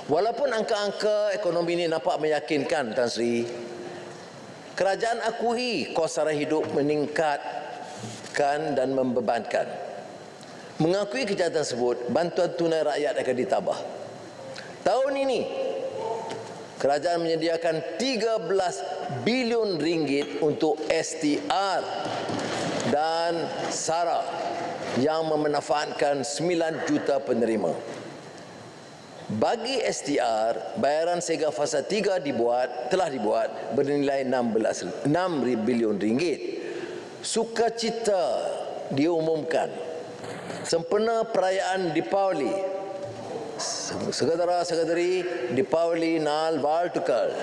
Walaupun angka-angka ekonomi ini nampak meyakinkan, Tan Sri, kerajaan akui kos sara hidup meningkatkan dan membebankan. Mengakui kejahatan tersebut, bantuan tunai rakyat akan ditambah. Tahun ini, kerajaan menyediakan 13 bilion ringgit untuk STR dan SARA yang memanfaatkan 9 juta penerima. Bagi STR, bayaran sega fasa 3 telah dibuat bernilai 6 bilion ringgit. Sukacita diumumkan sempena perayaan Deepavali. Saudara-saudari, Deepavali Nal Valtukal.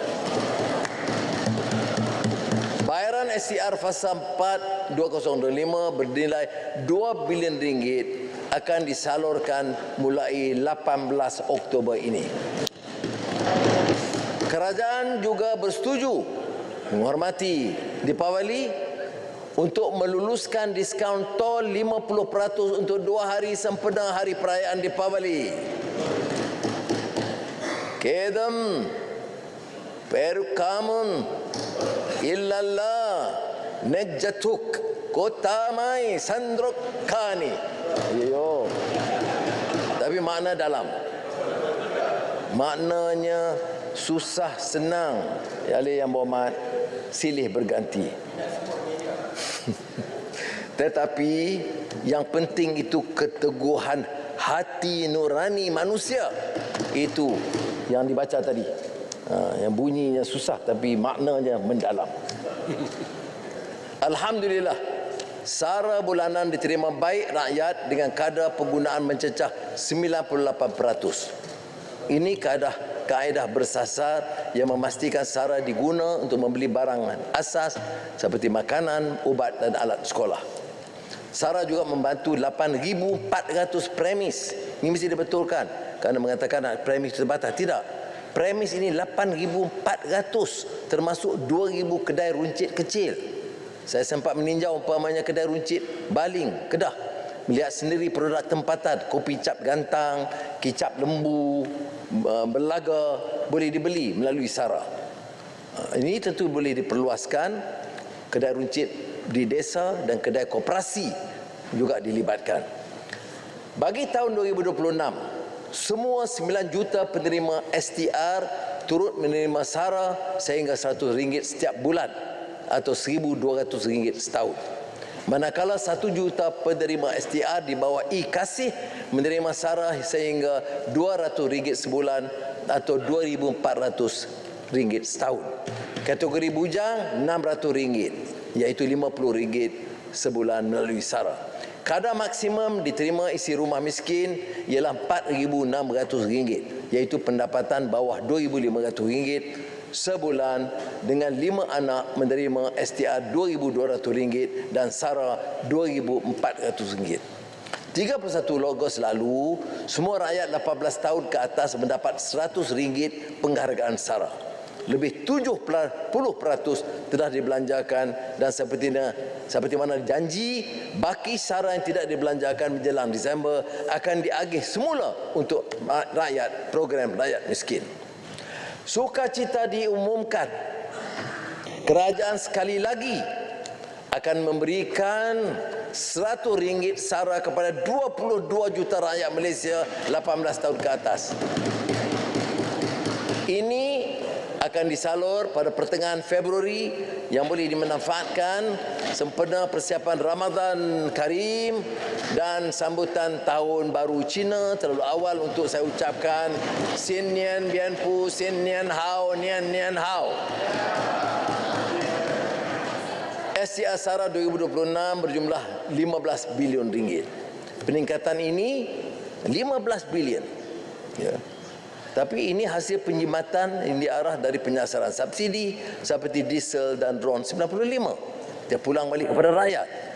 Bayaran STR fasa 4 2025 bernilai 2 bilion ringgit akan disalurkan mulai 18 Oktober ini. Kerajaan juga bersetuju menghormati Deepavali untuk meluluskan diskaun tol 50% untuk 2 hari sempena hari perayaan Deepavali. Kedam perukamun illallah nejjatuk kotamai sandrokani. Yo. Tapi makna dalam. Maknanya susah senang. Ya Ali yang berhormat, silih berganti. Tetapi yang penting itu keteguhan hati nurani manusia. Itu yang dibaca tadi. Yang bunyinya susah tapi maknanya mendalam. Alhamdulillah, sara bulanan diterima baik rakyat dengan kadar penggunaan mencecah 98%. Ini kaedah bersasar yang memastikan sara diguna untuk membeli barang asas seperti makanan, ubat dan alat sekolah. Sara juga membantu 8,400 premis. Ini mesti dibetulkan kerana mengatakan premis terbatas. Tidak. Premis ini 8,400 termasuk 2,000 kedai runcit kecil. Saya sempat meninjau umpamanya kedai runcit Baling, Kedah. Melihat sendiri produk tempatan, kopi cap gantang, kicap lembu, belaga boleh dibeli melalui sara. Ini tentu boleh diperluaskan. Kedai runcit di desa dan kedai koperasi juga dilibatkan. Bagi tahun 2026, semua 9 juta penerima STR turut menerima sara sehingga RM100 setiap bulan atau RM1,200 setahun. Manakala 1 juta penerima STR di bawah kasih menerima sara sehingga RM200 sebulan atau RM2,400 setahun. Kategori bujang RM600 iaitu RM50 sebulan melalui sara. Kadar maksimum diterima isi rumah miskin ialah RM4,600 iaitu pendapatan bawah RM2,500 sebulan dengan 5 anak menerima STR RM2,200 dan sara RM2,400. 31 Ogos lalu, semua rakyat 18 tahun ke atas mendapat RM100 penghargaan sara. Lebih 70% telah dibelanjakan dan seperti mana janji, baki sara yang tidak dibelanjakan menjelang Disember akan diagih semula untuk rakyat, program rakyat miskin. Sukacita diumumkan, kerajaan sekali lagi akan memberikan RM100 sara kepada 22 juta rakyat Malaysia 18 tahun ke atas. Ini akan disalur pada pertengahan Februari yang boleh dimanfaatkan sempena persiapan Ramadan Karim dan sambutan Tahun Baru Cina. Terlalu awal untuk saya ucapkan Sin Nian Bian Pu, Sin Nian Hao, Nian Nian Hao. STR sara 2026 berjumlah RM15 bilion. Peningkatan ini 15 bilion. Ya. Tapi ini hasil penjimatan yang diarah dari penyasaran subsidi seperti diesel dan RON 95. Dia pulang balik kepada rakyat.